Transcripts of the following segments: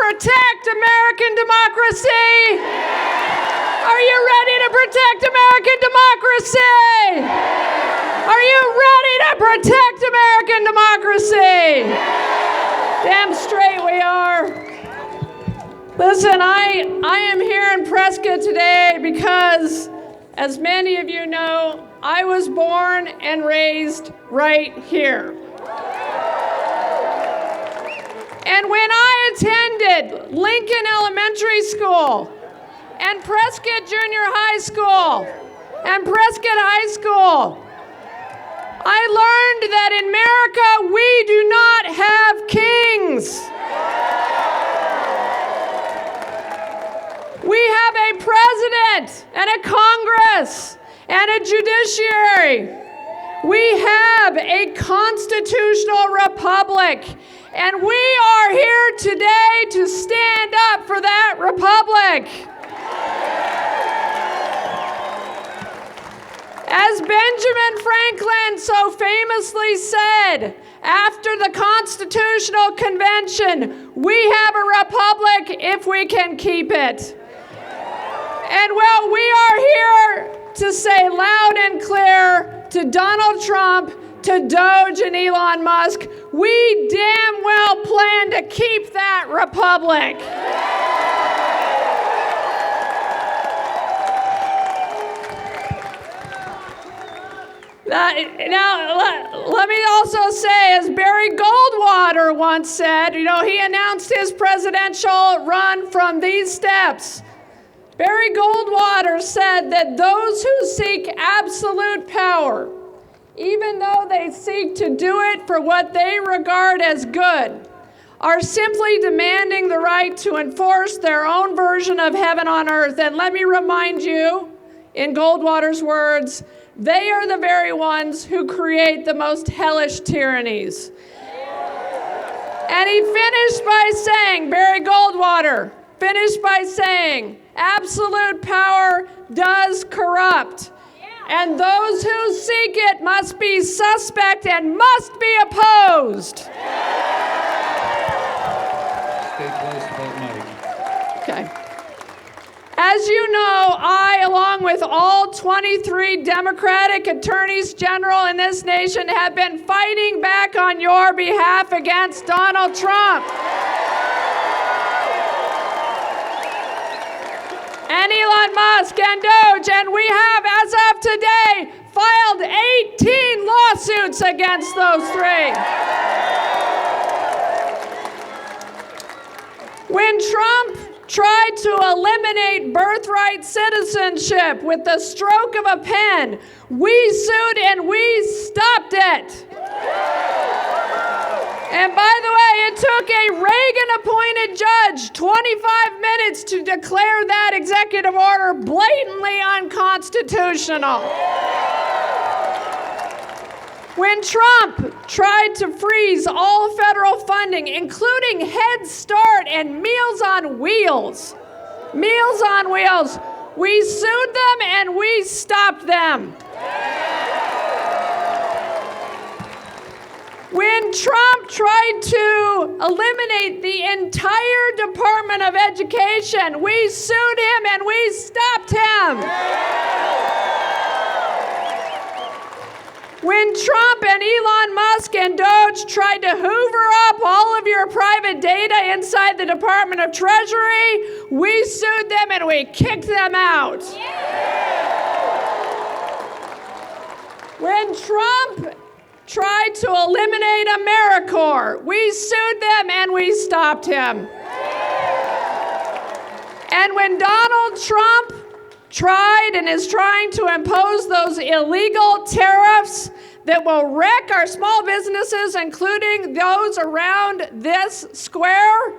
protect American democracy? Are you ready to protect American democracy? Are you ready to protect American democracy? Damn straight we are. Listen, I am here in Prescott today because, as many of you know, I was born and raised right here. And when I attended Lincoln Elementary School and Prescott Junior High School and Prescott High School, I learned that in America we do not have kings. We have a president and a Congress and a judiciary. We have a constitutional republic, and we are here today to stand up for that republic. As Benjamin Franklin so famously said, after the Constitutional Convention, we have a republic if we can keep it. And well, we are here to say loud and clear to Donald Trump, to Doge and Elon Musk, we damn well plan to keep that republic. Now, let me also say, as Barry Goldwater once said, he announced his presidential run from these steps. Barry Goldwater said that those who seek absolute power, even though they seek to do it for what they regard as good, are simply demanding the right to enforce their own version of heaven on earth. And let me remind you, in Goldwater's words, they are the very ones who create the most hellish tyrannies. And he finished by saying, Barry Goldwater finished by saying, absolute power does corrupt, and those who seek it must be suspect and must be opposed. Stay close to that mic. Okay. As you know, I, along with all 23 Democratic attorneys general in this nation, have been fighting back on your behalf against Donald Trump. And Elon Musk and Doge, and we have, as of today, filed 18 lawsuits against those three. When Trump tried to eliminate birthright citizenship with the stroke of a pen, we sued and we stopped it. And by the way, it took a Reagan-appointed judge 25 minutes to declare that executive order blatantly unconstitutional. When Trump tried to freeze all federal funding, including Head Start and Meals on Wheels, we sued them and we stopped them. When Trump tried to eliminate the entire Department of Education, we sued him and we stopped him. When Trump and Elon Musk and Doge tried to hoover up all of your private data inside the Department of Treasury, we sued them and we kicked them out. When Trump tried to eliminate AmeriCorps, we sued them and we stopped him. And when Donald Trump tried and is trying to impose those illegal tariffs that will wreck our small businesses, including those around this square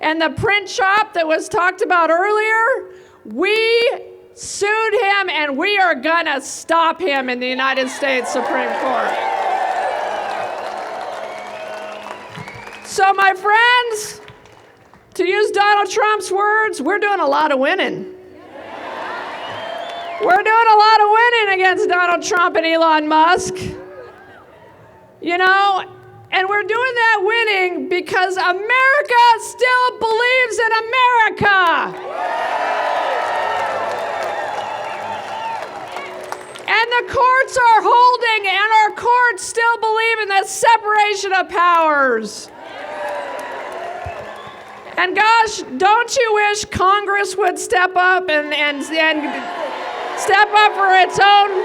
and the print shop that was talked about earlier, we sued him and we are gonna stop him in the United States Supreme Court. So my friends, to use Donald Trump's words, we're doing a lot of winning. We're doing a lot of winning against Donald Trump and Elon Musk. And we're doing that winning because America still believes in America. And the courts are holding, and our courts still believe in the separation of powers. And gosh, don't you wish Congress would step up and step up for its own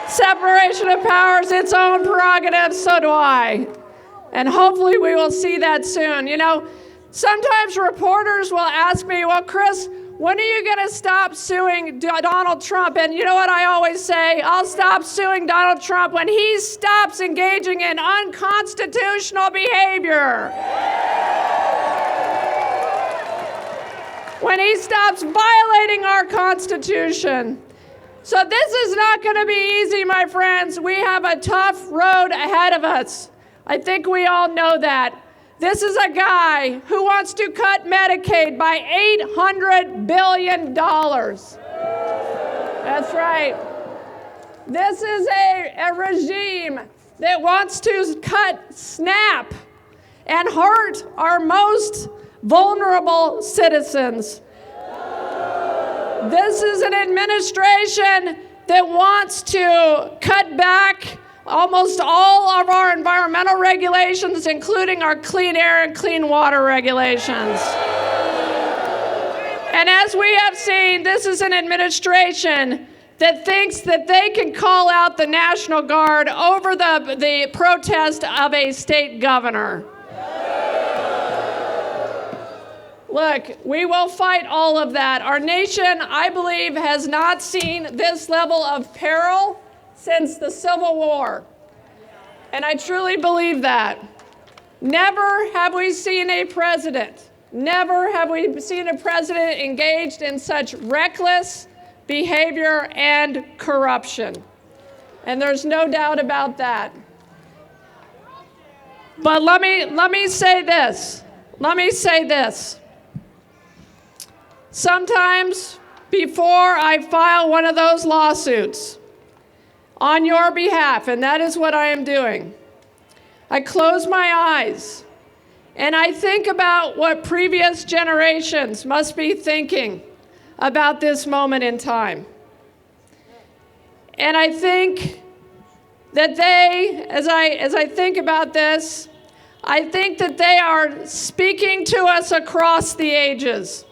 separation of powers, its own prerogatives? So do I. And hopefully we will see that soon. You know, sometimes reporters will ask me, well, Kris, when are you going to stop suing Donald Trump? And you know what I always say? I'll stop suing Donald Trump when he stops engaging in unconstitutional behavior. When he stops violating our Constitution. So this is not going to be easy, my friends. We have a tough road ahead of us. I think we all know that. This is a guy who wants to cut Medicaid by $800 billion. That's right. This is a regime that wants to cut SNAP and hurt our most vulnerable citizens. This is an administration that wants to cut back almost all of our environmental regulations, including our clean air and clean water regulations. And as we have seen, this is an administration that thinks that they can call out the National Guard over the protest of a state governor. Look, we will fight all of that. Our nation, I believe, has not seen this level of peril since the Civil War. And I truly believe that. Never have we seen a president engaged in such reckless behavior and corruption. And there's no doubt about that. But let me say this. Sometimes before I file one of those lawsuits on your behalf, and that is what I am doing, I close my eyes and I think about what previous generations must be thinking about this moment in time. And I think that they, as I think about this, I think that they are speaking to us across the ages.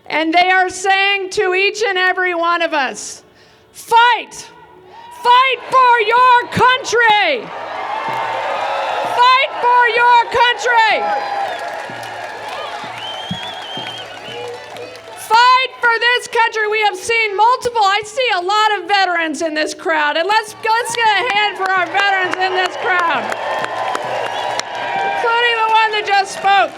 And they are saying to each and every one of us, fight! Fight for your country! Fight for your country! Fight for this country. We have seen I see a lot of veterans in this crowd. And let's get a hand for our veterans in this crowd, including the one that just spoke.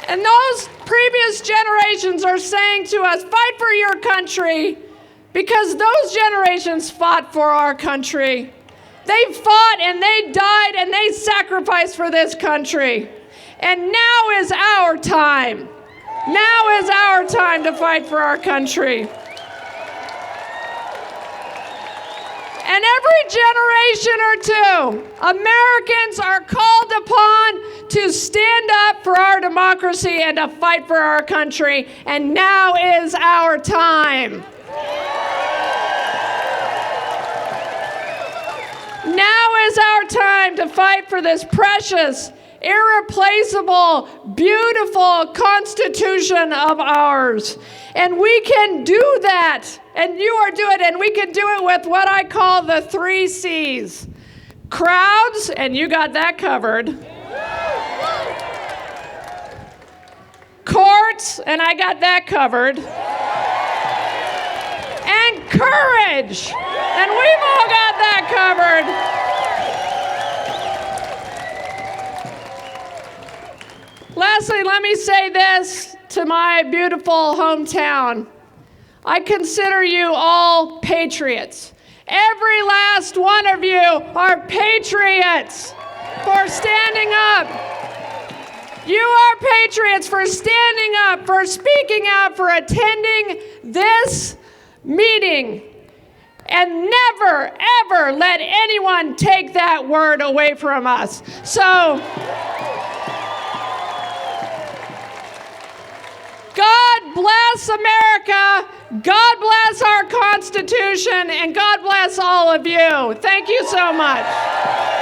And those previous generations are saying to us, fight for your country, because those generations fought for our country. They fought and they died and they sacrificed for this country. And now is our time. Now is our time to fight for our country. And every generation or two, Americans are called upon to stand up for our democracy and to fight for our country. And now is our time. Now is our time to fight for this precious, irreplaceable, beautiful Constitution of ours. And we can do that. And you are doing it. And we can do it with what I call the 3 C's. Crowds, and you got that covered. Courts, and I got that covered. And courage, and we've all got that covered. Lastly, let me say this to my beautiful hometown. I consider you all patriots. Every last one of you are patriots for standing up. You are patriots for standing up, for speaking out, for attending this meeting. and never, ever let anyone take that word away from us. So, God bless America, God bless our Constitution, and God bless all of you. Thank you so much.